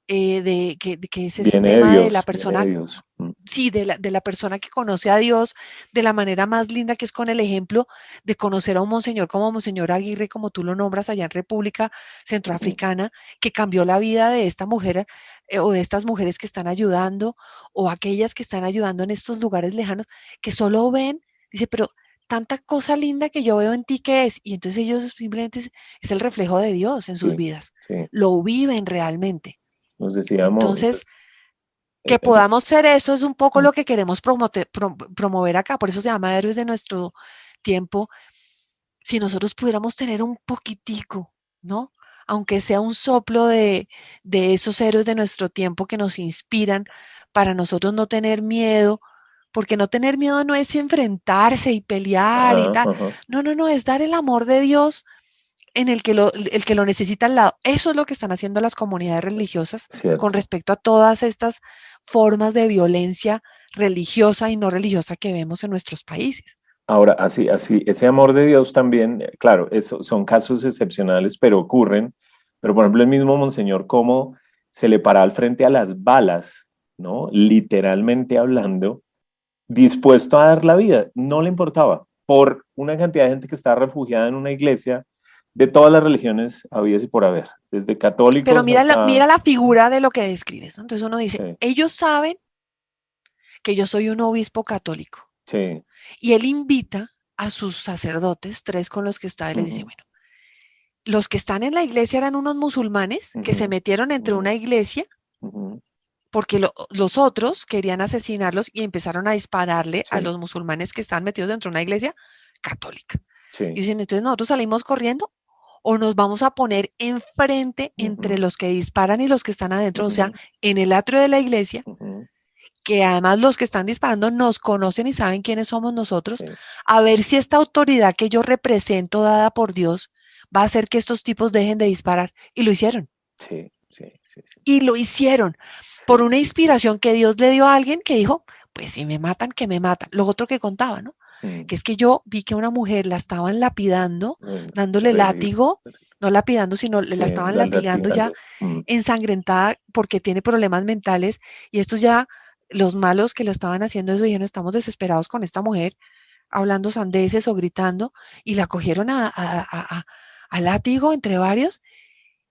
de que es ese tema de la viene de persona, Dios. Mm, sí, de la persona que conoce a Dios de la manera más linda que es con el ejemplo de conocer a un monseñor como Monseñor Aguirre, como tú lo nombras allá en República mm, Centroafricana, que cambió la vida de esta mujer o de estas mujeres que están ayudando o aquellas que están ayudando en estos lugares lejanos, que solo ven, dice, pero tanta cosa linda que yo veo en ti que es, y entonces ellos simplemente es el reflejo de Dios en sus sí, vidas, sí. lo viven realmente. Nos decíamos, Entonces, pues, que eh, eh, podamos ser eso es un poco mm, lo que queremos promover acá, por eso se llama Héroes de nuestro tiempo. Si nosotros pudiéramos tener un poquitico, ¿no? Aunque sea un soplo de esos héroes de nuestro tiempo que nos inspiran para nosotros no tener miedo, porque no tener miedo no es enfrentarse y pelear y ajá, tal. ajá, No, no, no, es dar el amor de Dios en el que lo necesita al lado. Eso es lo que están haciendo las comunidades religiosas con cierto. respecto a todas estas formas de violencia religiosa y no religiosa que vemos en nuestros países. Ahora, ese amor de Dios también, claro, eso son casos excepcionales, pero ocurren. Pero, por ejemplo, el mismo Monseñor, cómo se le para al frente a las balas, ¿no? Literalmente hablando, dispuesto a dar la vida, no le importaba, por una cantidad de gente que está refugiada en una iglesia de todas las religiones habidas y por haber, desde Pero católicos mira hasta... la figura de lo que describes, ¿no? Entonces uno dice, Sí, ellos saben que yo soy un obispo católico sí, y él invita a sus sacerdotes, tres con los que está, y les dice, ujú, bueno, los que están en la iglesia eran unos musulmanes que ujú, se metieron entre ujú, una iglesia ujú, porque los otros querían asesinarlos y empezaron a dispararle a sí, los musulmanes que estaban metidos dentro de una iglesia católica. Y sí. dicen, entonces nosotros salimos corriendo o nos vamos a poner enfrente entre Ujú, los que disparan y los que están adentro, o sea, ujú, en el atrio de la iglesia, ujú, que además los que están disparando nos conocen y saben quiénes somos nosotros, sí, a ver si esta autoridad que yo represento dada por Dios va a hacer que estos tipos dejen de disparar. Y lo hicieron. sí, sí, sí, sí, Y lo hicieron por sí, una sí, sí, sí, inspiración sí. que Dios le dio a alguien que dijo, pues si me matan, que me matan. Lo otro que contaba, ¿no? Mm, Que es que yo vi que una mujer la estaban lapidando, dándole terrible. látigo, no lapidando, sino Sí, la estaban la latigando ya latigando. Mm, ensangrentada porque tiene problemas mentales y estos ya, los malos que le estaban haciendo eso, dijeron, estamos desesperados con esta mujer, hablando sandeces o gritando, y la cogieron a látigo entre varios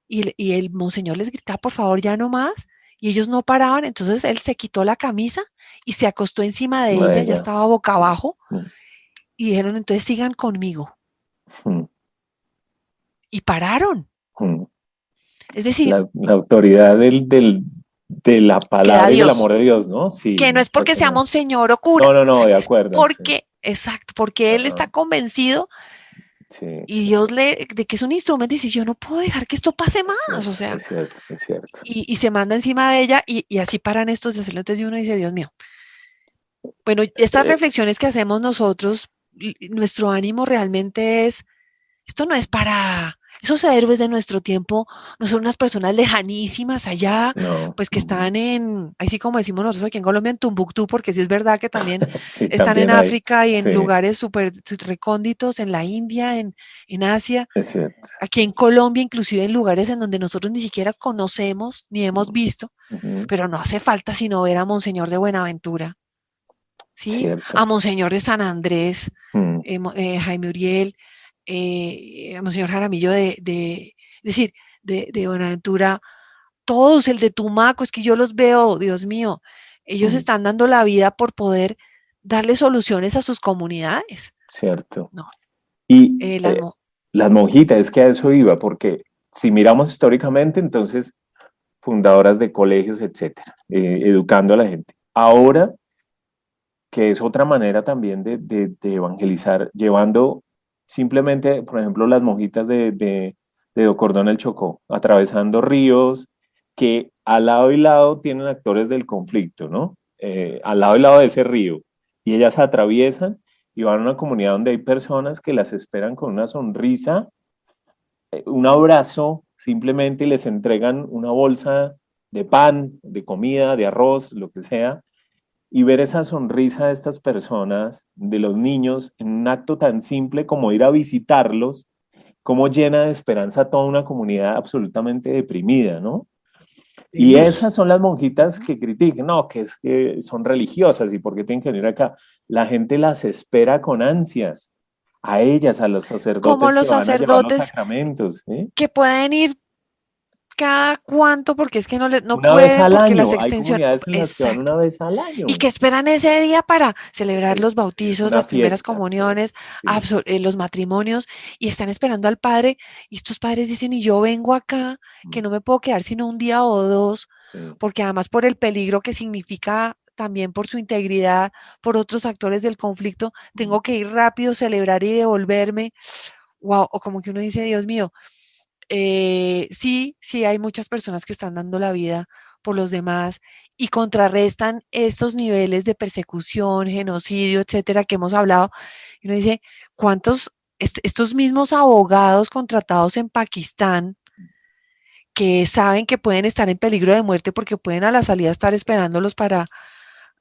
y el monseñor les gritaba, por favor, ya no más, y ellos no paraban, entonces él se quitó la camisa y se acostó encima de encima de ella, ya ella. estaba boca Mm, abajo, mm, y dijeron, entonces sigan conmigo, mm, y pararon. mm. Es decir, La autoridad de la que da palabra y del Dios, amor de Dios, ¿no? Sí, que no es porque sea impresionante. monseñor o cura, No, no, o no, sea, de es acuerdo. Sí, porque, exacto, porque él está ajá, convencido sí, y sí, Dios le, de que es un instrumento y dice, yo no puedo dejar que esto pase es más, o cierto, sea, es cierto, es cierto. y se manda encima de ella y así paran estos descelotes y uno dice, Dios mío. Bueno, estas Eh, reflexiones que hacemos nosotros, nuestro ánimo realmente es, esto no es para esos héroes de nuestro tiempo, no son unas personas lejanísimas allá, no, pues que están en, así como decimos nosotros aquí en Colombia, en Tumbuctú, porque sí es verdad que también sí, están en también hay, África y en sí, lugares súper recónditos, en la India, en Asia, es cierto. aquí en Colombia, inclusive en lugares en donde nosotros ni siquiera conocemos ni hemos visto, Ujú, pero no hace falta sino ver a Monseñor de Buenaventura, ¿sí? A cierto. Monseñor de San Andrés, Mm, Jaime Uriel, a Monseñor Jaramillo es decir, de Buenaventura, todos, el de Tumaco, es que yo los veo, Dios mío, ellos mm, están dando la vida por poder darle soluciones a sus comunidades. cierto. No, Y las, mo- las monjitas, es que a eso iba, porque si miramos históricamente, entonces fundadoras de colegios, etcétera, educando a la gente. Ahora, que es otra manera también de evangelizar, llevando simplemente, por ejemplo, las monjitas de Do Cordón el Chocó, atravesando ríos que al lado y lado tienen actores del conflicto, ¿no? Al lado y lado de ese río. Y ellas atraviesan y van a una comunidad donde hay personas que las esperan con una sonrisa, un abrazo, simplemente les entregan una bolsa de pan, de comida, de arroz, lo que sea, y ver esa sonrisa de estas personas, de los niños, en un acto tan simple como ir a visitarlos, como llena de esperanza a toda una comunidad absolutamente deprimida, ¿no? de Y luz. esas son las monjitas Ujú. que critican, no, que es que son religiosas y por qué tienen que venir acá. La gente las espera con ansias, a ellas, a los Como sacerdotes que los van a llevar los sacerdotes sacramentos, ¿sí? que pueden ir cada cuánto, porque es que no Una vez pueden, al porque las año, hay extensiones, comunidades en las que van exacto. una vez al Y año. que esperan ese día para celebrar Sí, los sí, es bautizos, una las primeras fiesta, sí, comuniones, sí. los matrimonios, y están esperando al padre, y estos padres dicen, y yo vengo acá, que Mm, no me puedo quedar sino un día o dos, sí. porque además por el peligro que significa también por su integridad, por otros actores del conflicto, Mm, tengo que ir rápido, celebrar y devolverme. Wow, o como que uno dice, Dios mío, sí, sí hay muchas personas que están dando la vida por los demás y contrarrestan estos niveles de persecución, genocidio, etcétera, que hemos hablado. Y uno dice, ¿cuántos, estos mismos abogados contratados en Pakistán que saben que pueden estar en peligro de muerte porque pueden a la salida estar esperándolos para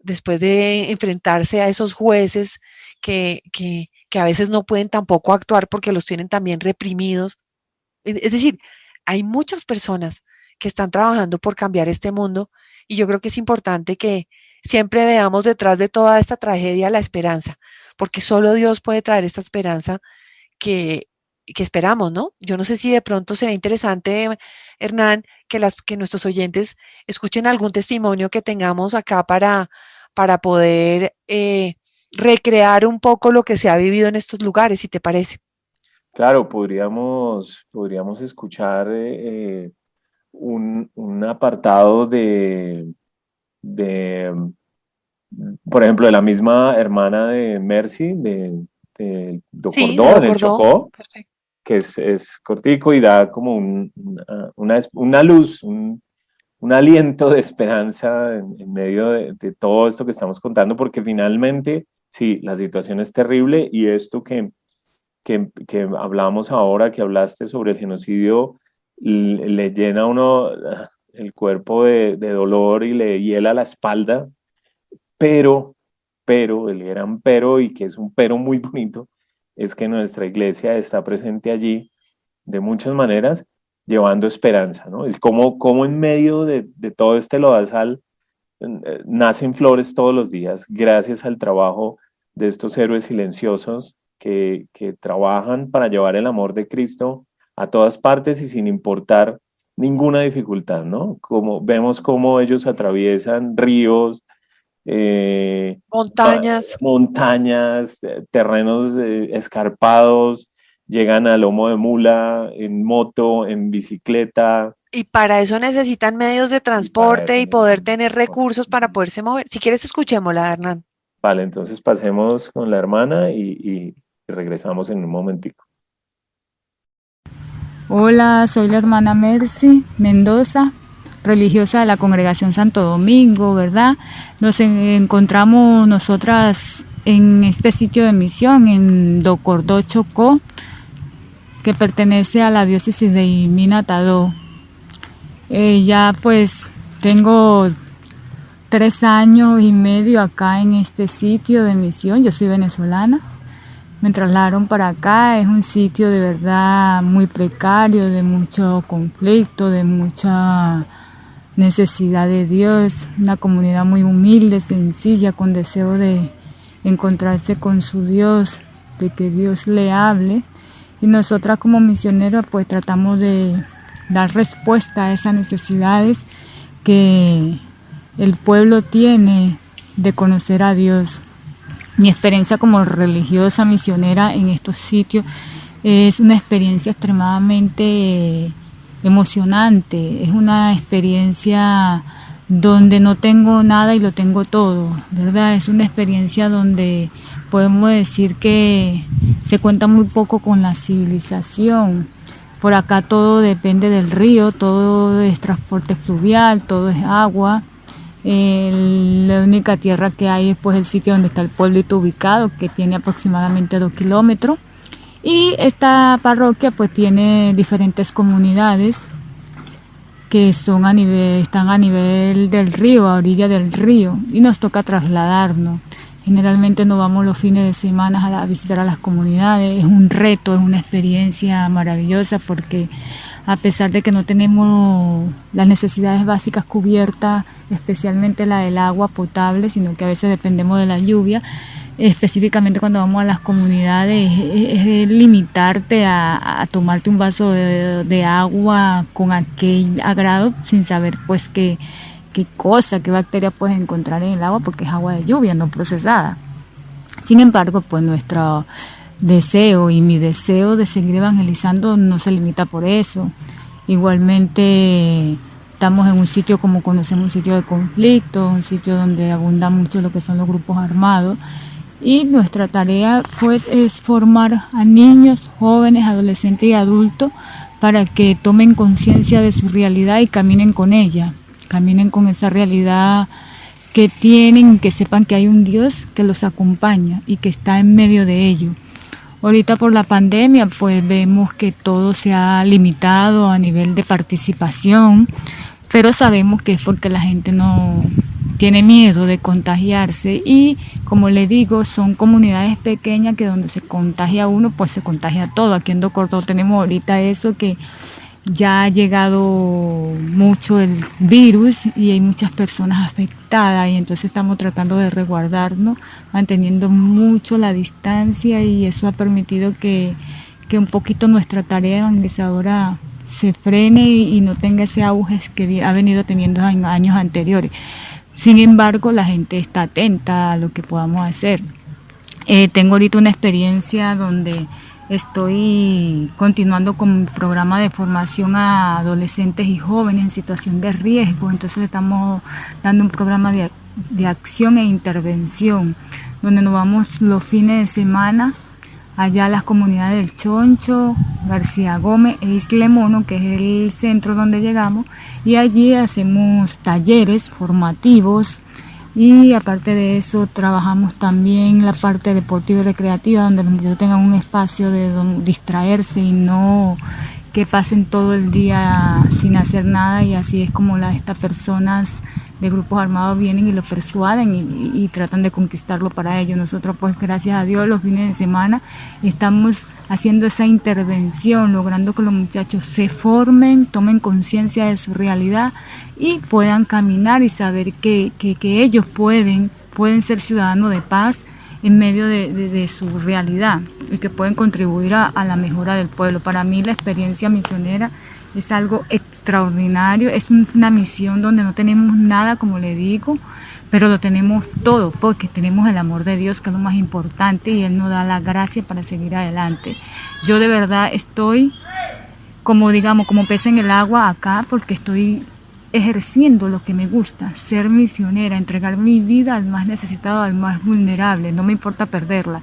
después de enfrentarse a esos jueces que a veces no pueden tampoco actuar porque los tienen también reprimidos? Es decir, hay muchas personas que están trabajando por cambiar este mundo y yo creo que es importante que siempre veamos detrás de toda esta tragedia la esperanza, porque solo Dios puede traer esta esperanza que, que esperamos, ¿no? Yo no sé si de pronto será interesante, Hernán, que nuestros oyentes escuchen algún testimonio que tengamos acá para poder recrear un poco lo que se ha vivido en estos lugares, si te parece. Claro, podríamos escuchar un apartado de, por ejemplo, de la misma hermana de Mercy, de Sí, de Docordó, en el Docordó. Chocó, Perfecto. que es cortico y da como una luz, un aliento de esperanza en medio de todo esto que estamos contando, porque finalmente, sí, la situación es terrible y esto que hablamos ahora, que hablaste sobre el genocidio, le llena a uno el cuerpo de dolor y le hiela la espalda, pero, el gran pero, y que es un pero muy bonito, es que nuestra iglesia está presente allí de muchas maneras, llevando esperanza, ¿no? Es como en medio de todo este lodazal nacen flores todos los días, gracias al trabajo de estos héroes silenciosos que trabajan para llevar el amor de Cristo a todas partes y sin importar ninguna dificultad, ¿no? Como vemos cómo ellos atraviesan ríos, eh, Montañas. montañas, terrenos escarpados, llegan a lomo de mula, en moto, en bicicleta, Y para eso necesitan medios de y para transporte eso y poder necesitan tener transporte. recursos para poderse mover. Si quieres, escuchémosla, Hernán. Vale, entonces pasemos con la hermana y regresamos en un momentico. Hola, soy la hermana Mercy Mendoza, religiosa de la Congregación Santo Domingo, ¿verdad? Nos encontramos nosotras en este sitio de misión, en Docordó, Chocó, que pertenece a la diócesis de Minatadó. Ya pues tengo 3 años y medio acá en este sitio de misión. Yo soy venezolana. Me trasladaron para acá. Es un sitio de verdad muy precario, de mucho conflicto, de mucha necesidad de Dios. Una comunidad muy humilde, sencilla, con deseo de encontrarse con su Dios, de que Dios le hable. Y nosotras como misioneras pues tratamos de dar respuesta a esas necesidades que el pueblo tiene de conocer a Dios. Mi experiencia como religiosa misionera en estos sitios es una experiencia extremadamente emocionante, es una experiencia donde no tengo nada y lo tengo todo, ¿verdad? Es una experiencia donde podemos decir que se cuenta muy poco con la civilización. Por acá todo depende del río, todo es transporte fluvial, todo es agua. La única tierra que hay es pues el sitio donde está el pueblito ubicado, que tiene aproximadamente 2 kilómetros. Y esta parroquia pues tiene diferentes comunidades que están a nivel del río, a orilla del río, y nos toca trasladarnos. Generalmente nos vamos los fines de semana a visitar a las comunidades. Es un reto, es una experiencia maravillosa porque a pesar de que no tenemos las necesidades básicas cubiertas, especialmente la del agua potable, sino que a veces dependemos de la lluvia, específicamente cuando vamos a las comunidades, es limitarte a tomarte un vaso de agua con aquel agrado sin saber pues qué bacteria puedes encontrar en el agua porque es agua de lluvia, no procesada. Sin embargo, pues nuestro deseo y mi deseo de seguir evangelizando no se limita por eso. Igualmente estamos en un sitio, como conocemos, un sitio de conflicto, un sitio donde abunda mucho lo que son los grupos armados. Y nuestra tarea pues es formar a niños, jóvenes, adolescentes y adultos para que tomen conciencia de su realidad y caminen con ella, caminen con esa realidad que tienen, que sepan que hay un Dios que los acompaña y que está en medio de ellos. Ahorita por la pandemia pues vemos que todo se ha limitado a nivel de participación, pero sabemos que es porque la gente no tiene miedo de contagiarse y como le digo, son comunidades pequeñas que donde se contagia uno, pues se contagia todo. Aquí en Docordó tenemos ahorita eso que ya ha llegado mucho el virus y hay muchas personas afectadas y entonces estamos tratando de resguardarnos, manteniendo mucho la distancia y eso ha permitido que un poquito nuestra tarea evangelizadora se frene y no tenga ese auge que ha venido teniendo en años anteriores. Sin embargo, la gente está atenta a lo que podamos hacer. Tengo ahorita una experiencia donde Estoy continuando con mi programa de formación a adolescentes y jóvenes en situación de riesgo, entonces le estamos dando un programa de acción e intervención, donde nos vamos los fines de semana allá a las comunidades del Choncho, García Gómez e Isla Mono, que es el centro donde llegamos, y allí hacemos talleres formativos. Y aparte de eso, trabajamos también la parte deportiva y recreativa, donde los muchachos tengan un espacio de distraerse y no que pasen todo el día sin hacer nada. Y así es como estas personas de grupos armados vienen y lo persuaden y tratan de conquistarlo para ellos. Nosotros, pues gracias a Dios, los fines de semana estamos haciendo esa intervención, logrando que los muchachos se formen, tomen conciencia de su realidad y puedan caminar y saber que ellos pueden ser ciudadanos de paz en medio de su realidad y que pueden contribuir a la mejora del pueblo. Para mí la experiencia misionera es algo extraordinario, es una misión donde no tenemos nada, como le digo, pero lo tenemos todo, porque tenemos el amor de Dios, que es lo más importante, y Él nos da la gracia para seguir adelante. Yo de verdad estoy, como pez en el agua acá, porque estoy ejerciendo lo que me gusta, ser misionera, entregar mi vida al más necesitado, al más vulnerable, no me importa perderla,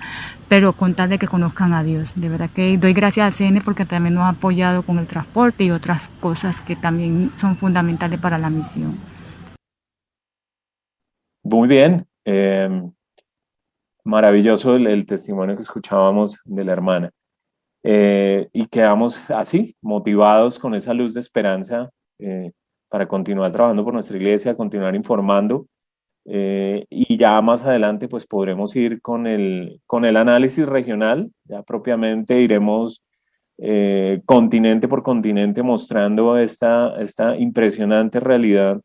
pero con tal de que conozcan a Dios. De verdad que doy gracias a CN porque también nos ha apoyado con el transporte y otras cosas que también son fundamentales para la misión. Muy bien, maravilloso el testimonio que escuchábamos de la hermana. Y quedamos así, motivados con esa luz de esperanza para continuar trabajando por nuestra iglesia, continuar informando. Y ya más adelante pues podremos ir con el análisis regional, ya propiamente iremos continente por continente mostrando esta impresionante realidad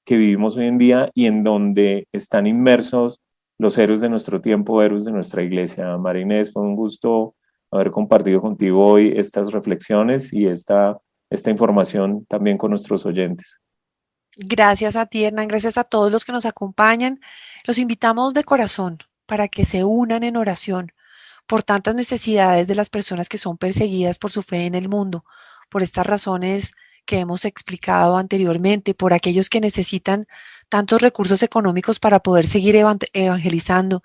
que vivimos hoy en día y en donde están inmersos los héroes de nuestro tiempo, héroes de nuestra iglesia. María Inés, fue un gusto haber compartido contigo hoy estas reflexiones y esta información también con nuestros oyentes. Gracias a ti, Hernán, gracias a todos los que nos acompañan. Los invitamos de corazón para que se unan en oración por tantas necesidades de las personas que son perseguidas por su fe en el mundo, por estas razones que hemos explicado anteriormente, por aquellos que necesitan tantos recursos económicos para poder seguir evangelizando.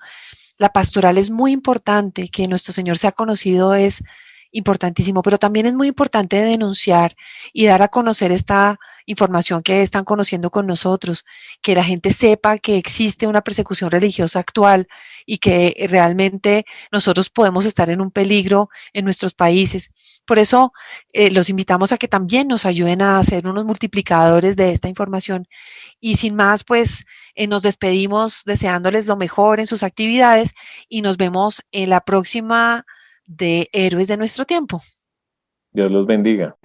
La pastoral es muy importante, que nuestro Señor sea conocido es importantísimo, pero también es muy importante denunciar y dar a conocer esta información que están conociendo con nosotros, que la gente sepa que existe una persecución religiosa actual y que realmente nosotros podemos estar en un peligro en nuestros países. Por eso los invitamos a que también nos ayuden a hacer unos multiplicadores de esta información. Y sin más, pues nos despedimos deseándoles lo mejor en sus actividades y nos vemos en la próxima de Héroes de nuestro tiempo. Dios los bendiga.